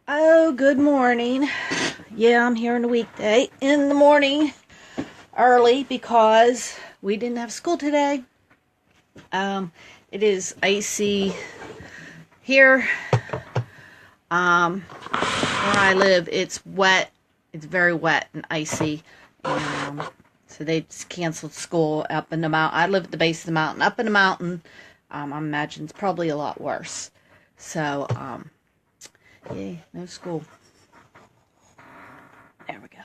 Oh, good morning. Yeah, I'm here on a weekday in the morning early because we didn't have school today. Um, it is icy here. Where I live, it's wet. It's very wet and icy. And so they just canceled school up in the mountain. I live at the base of the mountain. Up in the mountain, I imagine it's probably a lot worse. So, yeah, no school. There we go.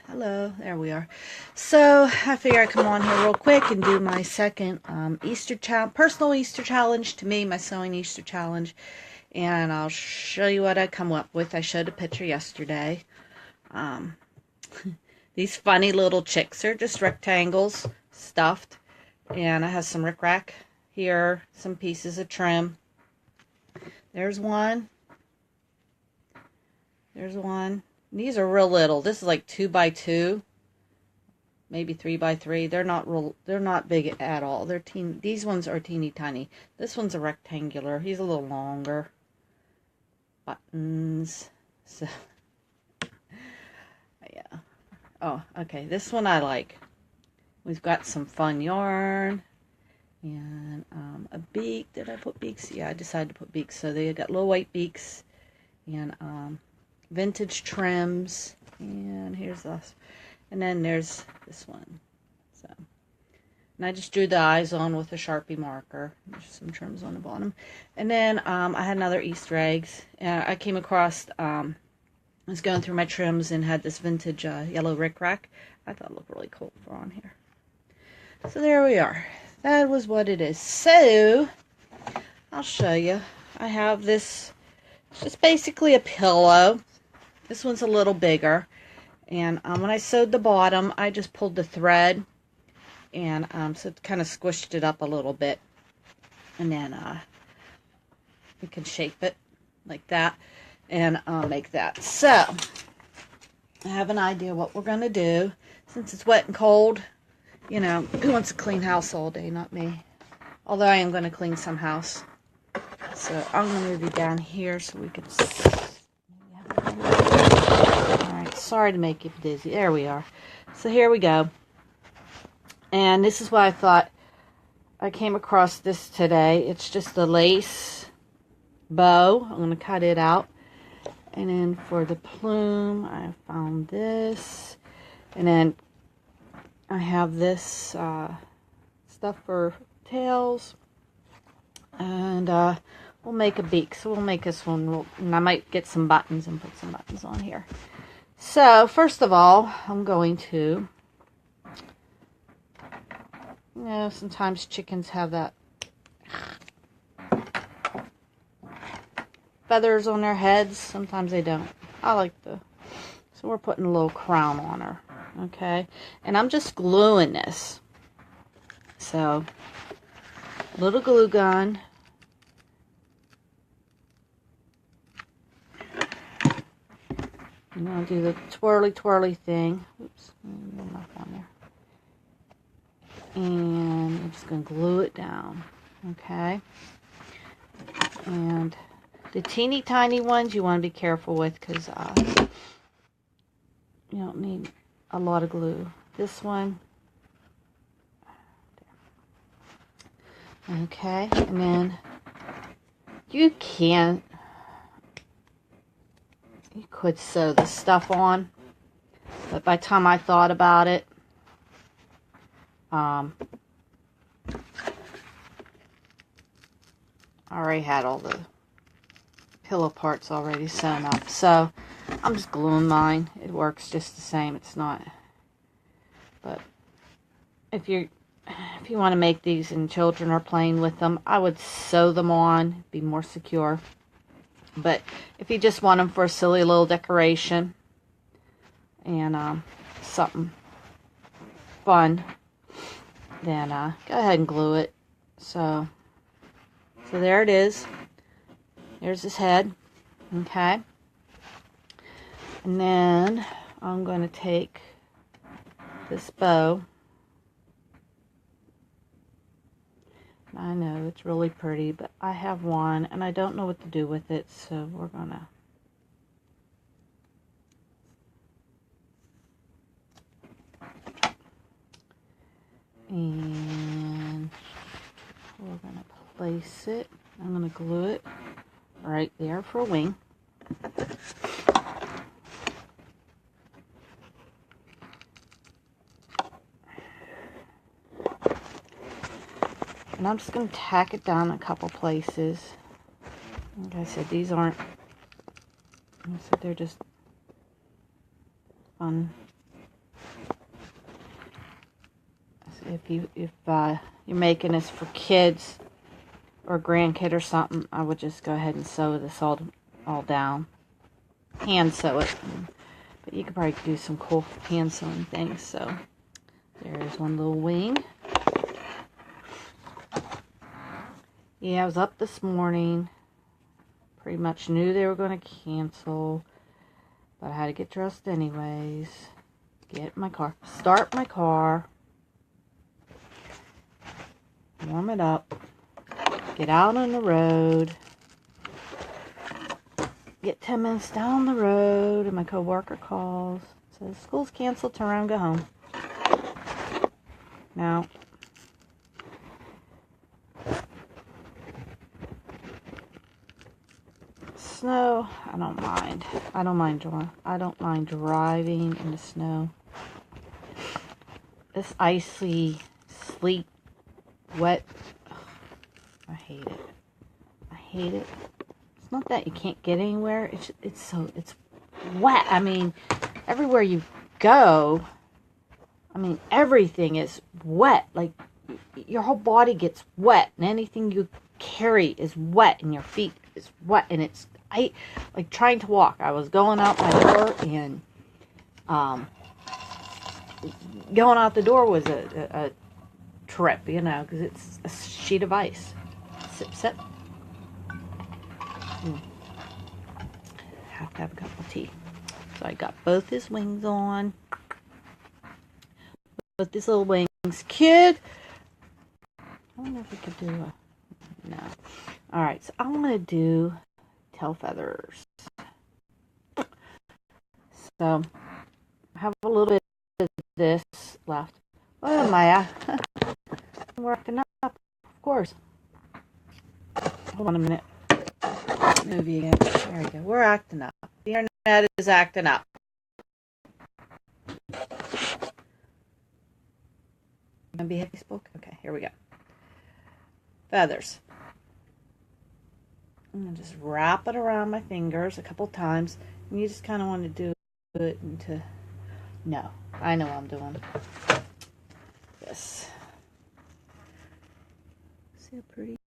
Hello. There we are. So I figure I'd come on here real quick and do my second personal Easter challenge to me, my sewing Easter challenge. And I'll show you what I come up with. I showed a picture yesterday. Um, these funny little chicks are just rectangles stuffed. And I have some rickrack here, some pieces of trim. There's one. There's one. These are real little. This is like 2x2, maybe 3x3. They're not real. They're not big at all. They're teeny. These ones are teeny tiny. This one's a rectangular. He's a little longer. Buttons. So yeah. Oh, okay. This one I like. We've got some fun yarn and a beak. Did I put beaks? Yeah, I decided to put beaks. So they got little white beaks and vintage trims. And here's us. And then there's this one. So, and I just drew the eyes on with a Sharpie marker. There's some trims on the bottom. And then I had another Easter eggs. I came across, I was going through my trims and had this vintage yellow rickrack. I thought it looked really cool for on here. So there we are. That was what it is. So, I'll show you. I have this, it's just basically a pillow. This one's a little bigger. And when I sewed the bottom, I just pulled the thread. And so it kind of squished it up a little bit. And then we can shape it like that. And make that. So, I have an idea what we're going to do. Since it's wet and cold, you know, who wants to clean house all day? Not me. Although I am going to clean some house. So, I'm going to move you down here so we can... Alright, sorry to make you dizzy. There we are. So, here we go. And this is what I thought. I came across this today. It's just a lace bow. I'm going to cut it out. And then for the plume, I found this. And then I have this stuff for tails. And we'll make a beak. So we'll make this one. And I might get some buttons and put some buttons on here. So first of all, I'm going to... You know, sometimes chickens have that feathers on their heads. Sometimes they don't. I like the... So we're putting a little crown on her. Okay? And I'm just gluing this. So, little glue gun. And I'll do the twirly twirly thing. Oops. Enough on there. And I'm just going to glue it down. Okay? And the teeny tiny ones you want to be careful with because you don't need a lot of glue. This one. Okay, and then you could sew this stuff on, but by the time I thought about it, I already had all the pillow parts already sewn up, so I'm just gluing mine. It works just the same. It's not, but if you want to make these and children are playing with them, I would sew them on, be more secure. But if you just want them for a silly little decoration and something fun, then go ahead and glue it. So there it is. There's his head. Okay. And then I'm going to take this bow. I know it's really pretty, but I have one and I don't know what to do with it, so we're gonna And we're going to place it. I'm going to glue it right there for a wing. And I'm just going to tack it down a couple places. Like I said, these aren't, they're just fun. If you're making this for kids or a grandkid or something, I would just go ahead and sew this all down. Hand sew it. But you could probably do some cool hand sewing things. So there's one little wing. Yeah, I was up this morning. Pretty much knew they were going to cancel. But I had to get dressed anyways. Get my car. Start my car. Warm it up. Get out on the road. Get 10 minutes down the road and my coworker calls. Says, school's canceled, turn around, go home. Now, snow, I don't mind. I don't mind driving in the snow. This icy, sleet, wet, I hate it. I hate it. It's not that you can't get anywhere. It's wet. I mean, everywhere you go, I mean, everything is wet. Like, your whole body gets wet, and anything you carry is wet, and your feet is wet, and it's, like trying to walk. I was going out my door, and going out the door was a trip, you know, because it's a sheet of ice. Sip, sip. Have to have a cup of tea. So I got both his wings on. Both these little wings. Kid! I don't know if we could do a... No. Alright, so I'm going to do tail feathers. So, I have a little bit of this left. Oh, Maya. We're acting up, of course. Hold on a minute. Movie again. There we go. We're acting up. The internet is acting up. Gonna be Facebook? Okay, here we go. Feathers. I'm gonna just wrap it around my fingers a couple times. And you just kind of want to do it into... No, I know what I'm doing. This. See how pretty?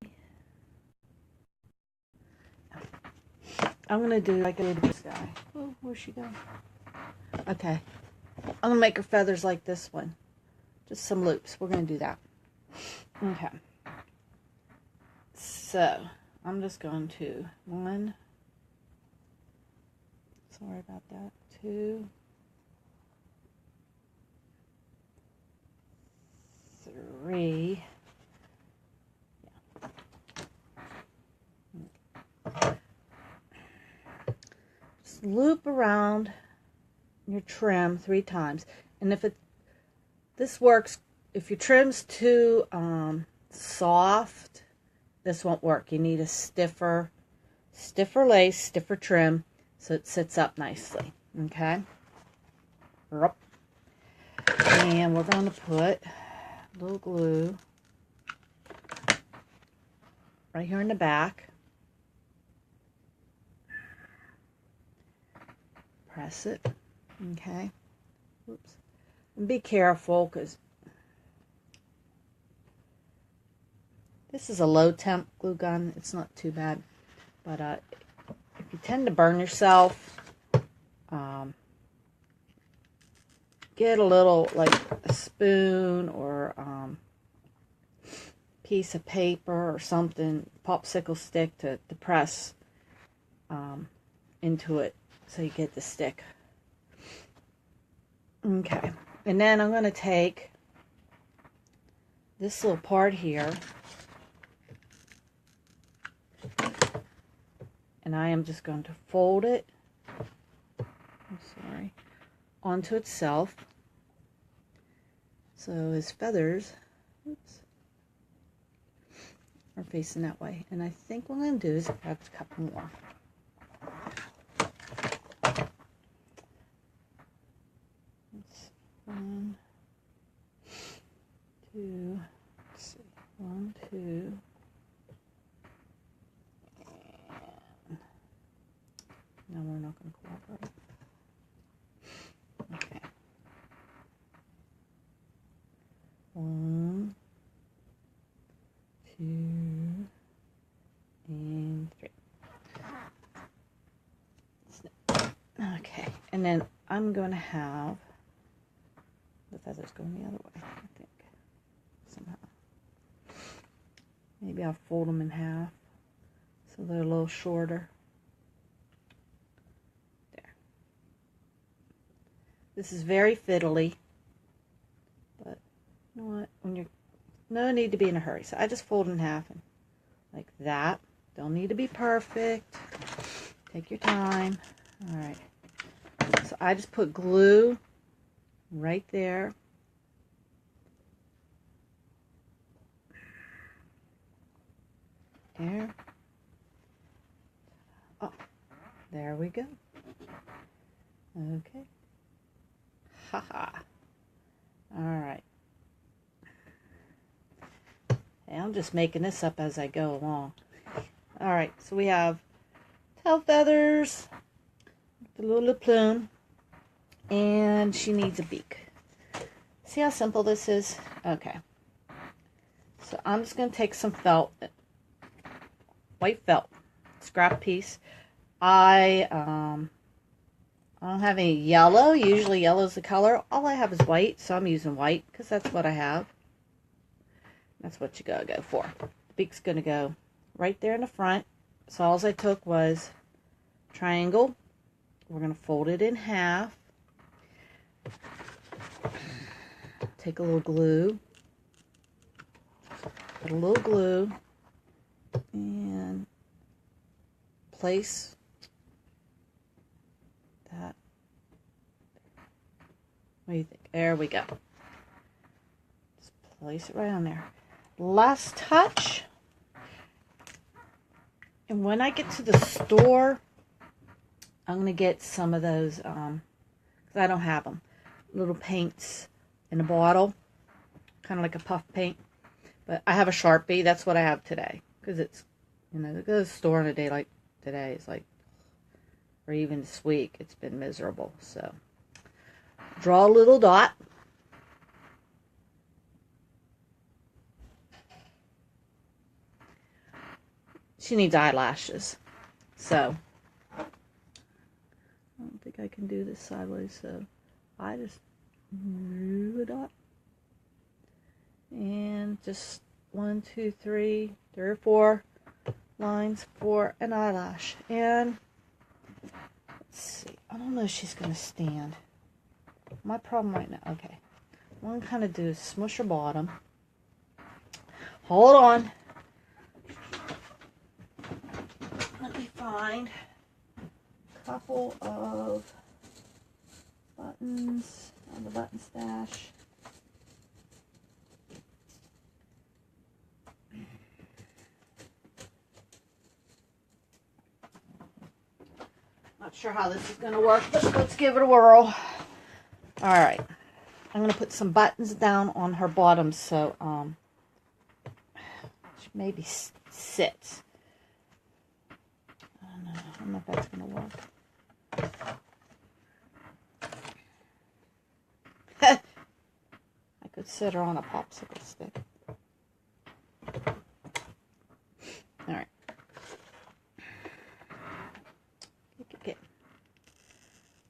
I'm gonna do like a little bit guy. Oh, where's she going? Okay. I'm gonna make her feathers like this one. Just some loops. We're gonna do that. Okay. So, I'm just going to 1. Sorry about that. 2. 3. Yeah. Just loop around your trim 3 times. And if this works, if your trim's too soft, this won't work. You need a stiffer lace, stiffer trim, so it sits up nicely. Okay? And we're going to put a little glue right here in the back. Press it. Okay? Oops. And be careful, because this is a low temp glue gun. It's not too bad. But if you tend to burn yourself, get a little, like a spoon or piece of paper or something, popsicle stick to press into it so you get the stick. Okay. And then I'm going to take this little part here, and I am just going to fold it, onto itself. So his feathers Oops. Are facing that way. And I think what I'm going to do is add a couple more. One, two, let's see, 1, 2, and no, we're not going to cooperate. Okay. 1, 2, and 3. Okay, and then I'm going to have the feathers going the other way, I think, somehow. Maybe I'll fold them in half so they're a little shorter. There. This is very fiddly, but you know what? When you're no need to be in a hurry. So I just fold in half and like that. Don't need to be perfect. Take your time. All right. So I just put glue right there. There. Oh, there we go. Okay. Haha. All right. Hey, I'm just making this up as I go along. All right, so we have tail feathers, the little plume, and she needs a beak. See how simple this is? Okay. So I'm just going to take some felt, white felt, scrap piece. I don't have any yellow. Usually yellow is the color. All I have is white, so I'm using white because that's what I have. That's what you gotta go for. The beak's gonna go right there in the front. So all I took was triangle. We're gonna fold it in half. Take a little glue. Put a little glue and place that. What do you think? There we go. Just place it right on there. Last touch. And when I get to the store, I'm going to get some of those, because I don't have them, little paints in a bottle, kind of like a puff paint. But I have a Sharpie. That's what I have today. Because it's, you know, to go to the store on a day like today is like, or even this week, it's been miserable. So, draw a little dot. She needs eyelashes. So, I don't think I can do this sideways. So, I just drew a dot. And just 1, 2, 3 or 4 lines for an eyelash. And let's see. I don't know if she's going to stand. My problem right now. Okay. What I'm going to do is smush her bottom. Hold on. Let me find a couple of buttons on the button stash. Not sure how this is going to work, but let's give it a whirl. All right. I'm going to put some buttons down on her bottom so she maybe sits. I don't know if that's going to work. I could sit her on a popsicle stick. All right. Okay.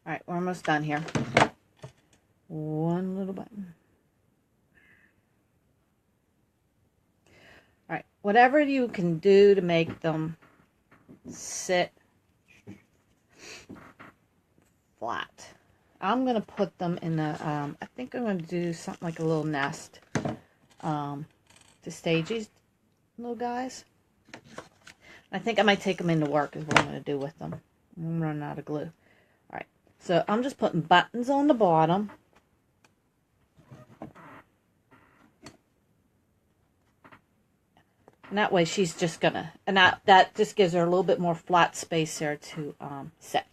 All right, we're almost done here. One little button. All right, whatever you can do to make them sit flat. I'm going to put them in a, I think I'm going to do something like a little nest to stage these little guys. I think I might take them into work is what I'm going to do with them. I'm running out of glue. All right, so I'm just putting buttons on the bottom. And that way she's just gonna, and that just gives her a little bit more flat space there to sit.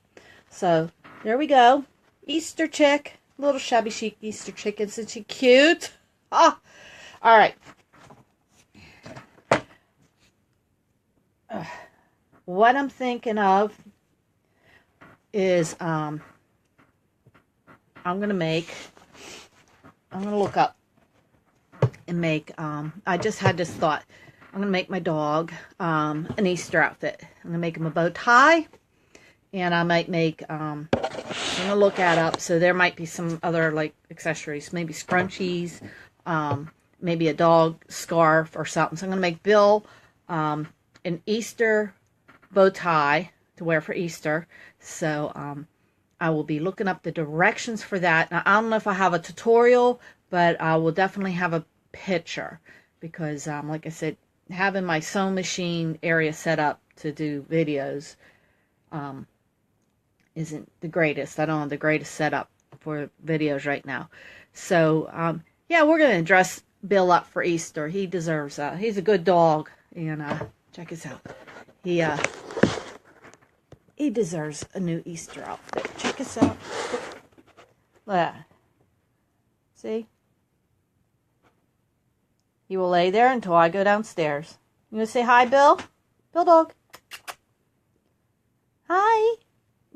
So there we go. Easter chick. Little shabby chic Easter chick. Isn't she cute? Ah, all right. What I'm thinking of is I'm going to look up and make, I just had this thought. I'm going to make my dog an Easter outfit. I'm going to make him a bow tie. And I might make, I'm going to look that up. So there might be some other like accessories. Maybe scrunchies. Maybe a dog scarf or something. So I'm going to make Bill an Easter bow tie to wear for Easter. So I will be looking up the directions for that. Now, I don't know if I have a tutorial, but I will definitely have a picture. Because, like I said, having my sewing machine area set up to do videos isn't the greatest. I don't have the greatest setup for videos right now. So, yeah, we're going to dress Bill up for Easter. He deserves he's a good dog. And check this out. He deserves a new Easter outfit. Check this out. Look. See? He will lay there until I go downstairs. You going to say hi, Bill? Bill dog. Hi.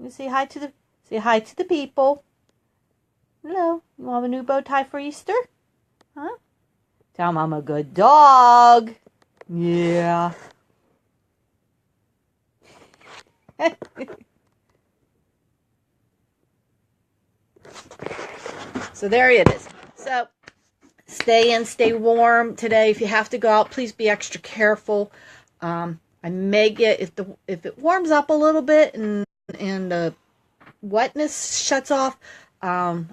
You say hi to the people. Hello. You want a new bow tie for Easter? Huh? Tell him I'm a good dog. Yeah. So there it is. So stay in, stay warm today. If you have to go out, please be extra careful. I may get, if it warms up a little bit and the wetness shuts off, and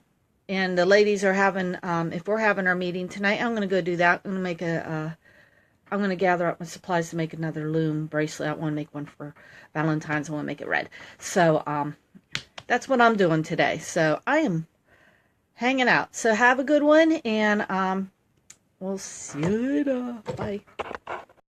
the ladies are having, if we're having our meeting tonight, I'm going to go do that. I'm going to make I'm going to gather up my supplies to make another loom bracelet. I want to make one for Valentine's. I want to make it red. So, that's what I'm doing today. So, I am hanging out. So, have a good one, and we'll see you later. Bye.